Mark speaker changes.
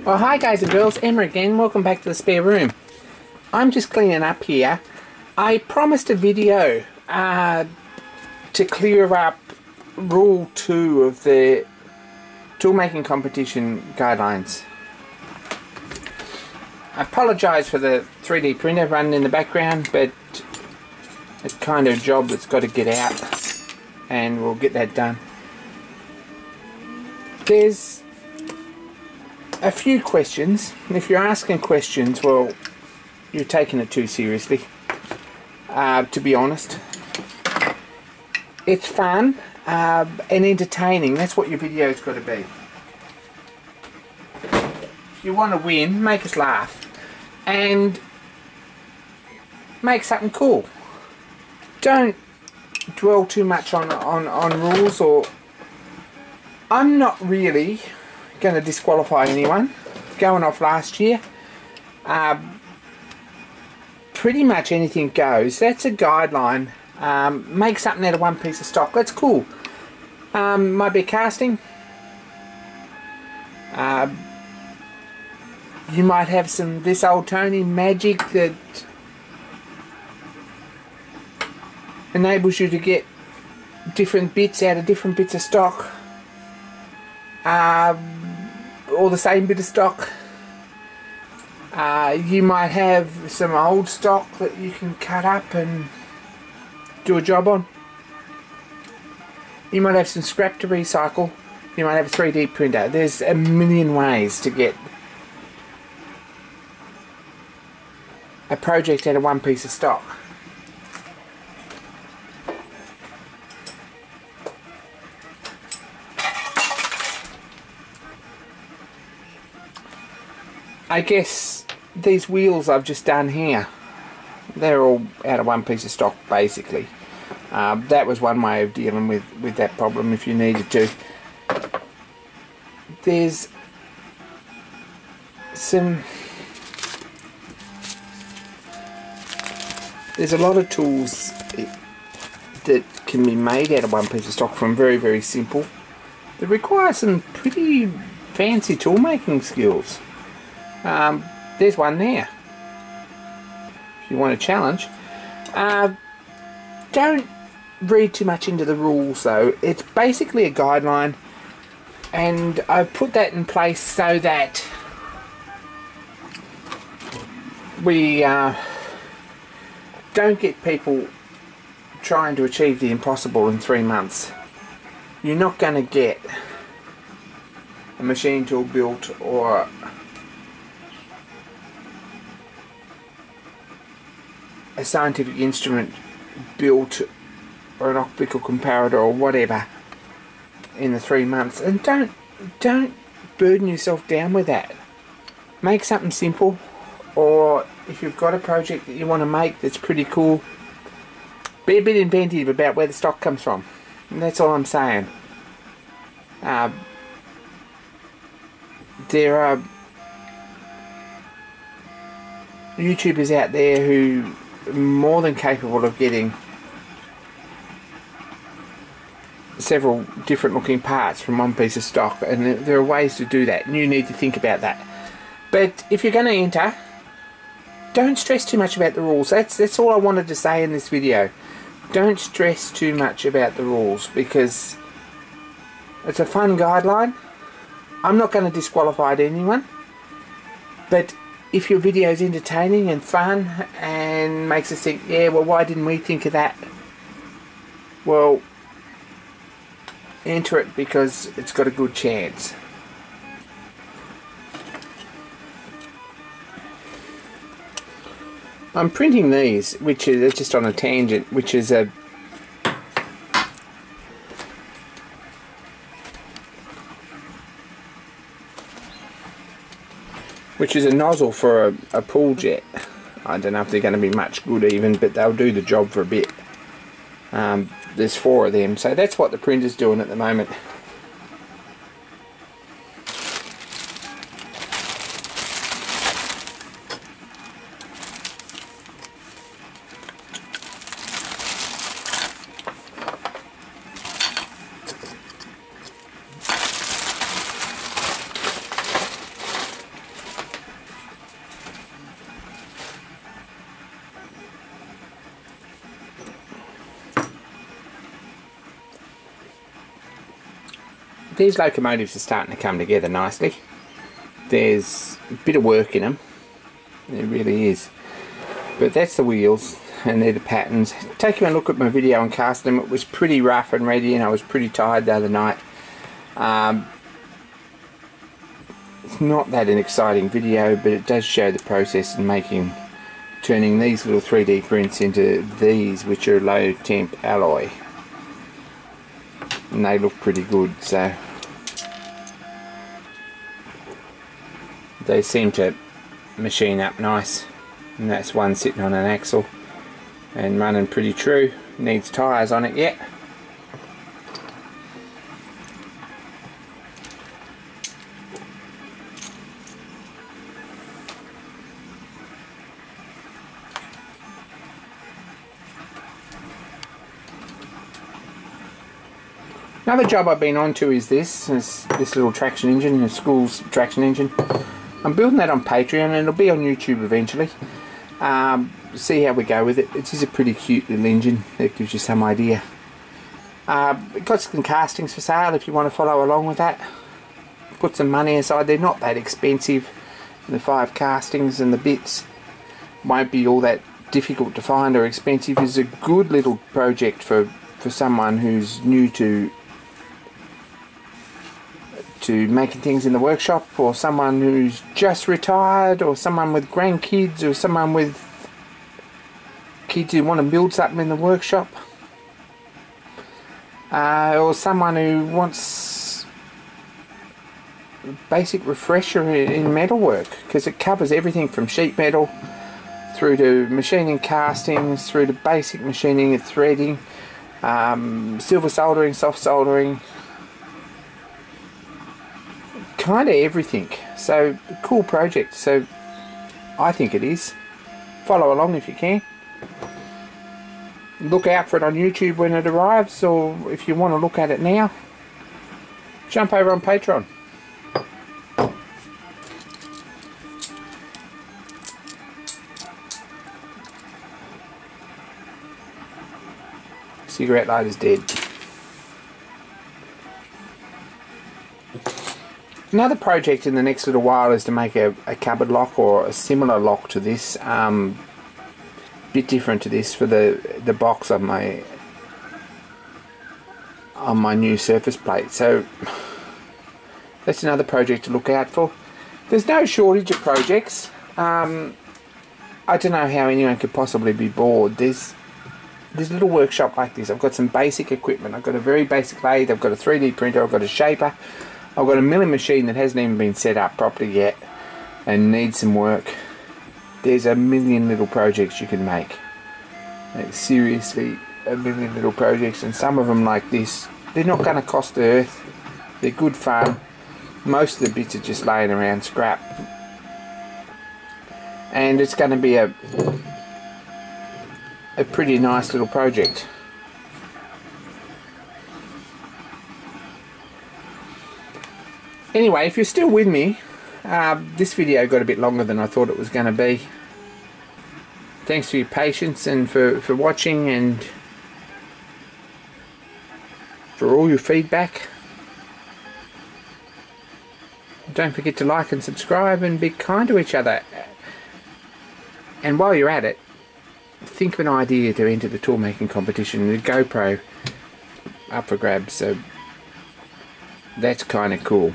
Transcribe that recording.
Speaker 1: Well, hi guys and girls, Emma again. Welcome back to the spare room. I'm just cleaning up here. I promised a video to clear up Rule 2 of the toolmaking competition guidelines. I apologise for the 3D printer running in the background, but it's kind of a job that's got to get out, and we'll get that done. There's a few questions. If you're asking questions, well, you're taking it too seriously, to be honest. It's fun and entertaining. That's what your video's got to be. If you want to win, make us laugh and make something cool. Don't dwell too much on rules. Or I'm not really going to disqualify anyone. Going off last year, pretty much anything goes. That's a guideline. Make something out of one piece of stock. That's cool. Might be casting. You might have some this old Tony magic that enables you to get different bits out of different bits of stock. Or the same bit of stock. You might have some old stock that you can cut up and do a job on. You might have some scrap to recycle. You might have a 3D printer. There's a million ways to get a project out of one piece of stock. I guess these wheels I've just done here, they're all out of one piece of stock basically. That was one way of dealing with that problem if you needed to. There's a lot of tools that can be made out of one piece of stock from very, very simple. They require some pretty fancy tool making skills. There's one there. If you want a challenge. Don't read too much into the rules though. It's basically a guideline, and I've put that in place so that we don't get people trying to achieve the impossible in 3 months. You're not going to get a machine tool built or a scientific instrument built or an optical comparator or whatever in the 3 months. And don't burden yourself down with that. Make something simple, or if you've got a project that you want to make that's pretty cool, be a bit inventive about where the stock comes from. And that's all I'm saying. There are YouTubers out there who are more than capable of getting several different looking parts from one piece of stock, and there are ways to do that, and you need to think about that. But if you're going to enter, don't stress too much about the rules. That's all I wanted to say in this video. Don't stress too much about the rules, because it's a fun guideline. I'm not going to disqualify anyone, but if your video is entertaining and fun and makes us think, yeah, well, why didn't we think of that? Well, enter it because it's got a good chance. I'm printing these, which is just on a tangent, which is a nozzle for a pool jet. I don't know if they're going to be much good even, but they'll do the job for a bit. There's 4 of them, so that's what the printer's doing at the moment. These locomotives are starting to come together nicely. There's a bit of work in them, there really is, but that's the wheels and they're the patterns. Taking a look at my video on casting them, it was pretty rough and ready and I was pretty tired the other night. It's not that an exciting video, but it does show the process in turning these little 3D prints into these, which are low temp alloy, and they look pretty good. So they seem to machine up nice, and that's one sitting on an axle and running pretty true. Needs tyres on it yet. Another job I've been on to is this little traction engine, a school's traction engine. I'm building that on Patreon and it'll be on YouTube eventually. See how we go with it. It is a pretty cute little engine. That gives you some idea. Got some castings for sale if you want to follow along with that. Put some money aside. They're not that expensive. The 5 castings and the bits won't be all that difficult to find or expensive. It's a good little project for someone who's new to making things in the workshop, or someone who's just retired, or someone with grandkids, or someone with kids who want to build something in the workshop, or someone who wants a basic refresher in metalwork, because it covers everything from sheet metal through to machining castings, through to basic machining and threading, silver soldering, soft soldering, kind of everything. So cool project. So I think it is. Follow along if you can. Look out for it on YouTube when it arrives, or if you want to look at it now, jump over on Patreon. Cigarette lighter's dead. Another project in the next little while is to make a cupboard lock, or a similar lock to this, bit different to this, for the box on my new surface plate. So that's another project to look out for. There's no shortage of projects. I don't know how anyone could possibly be bored. There's a little workshop like this. I've got some basic equipment. I've got a very basic lathe. I've got a 3D printer. I've got a shaper. I've got a milling machine that hasn't even been set up properly yet and needs some work. There's a million little projects you can make. Like, seriously, a million little projects, and some of them like this, they're not going to cost the earth. They're good fun. Most of the bits are just laying around scrap. And it's going to be a pretty nice little project. Anyway, if you're still with me, this video got a bit longer than I thought it was going to be. Thanks for your patience and for watching, and for all your feedback. Don't forget to like and subscribe and be kind to each other. And while you're at it, think of an idea to enter the tool making competition. The GoPro up for grabs, so that's kind of cool.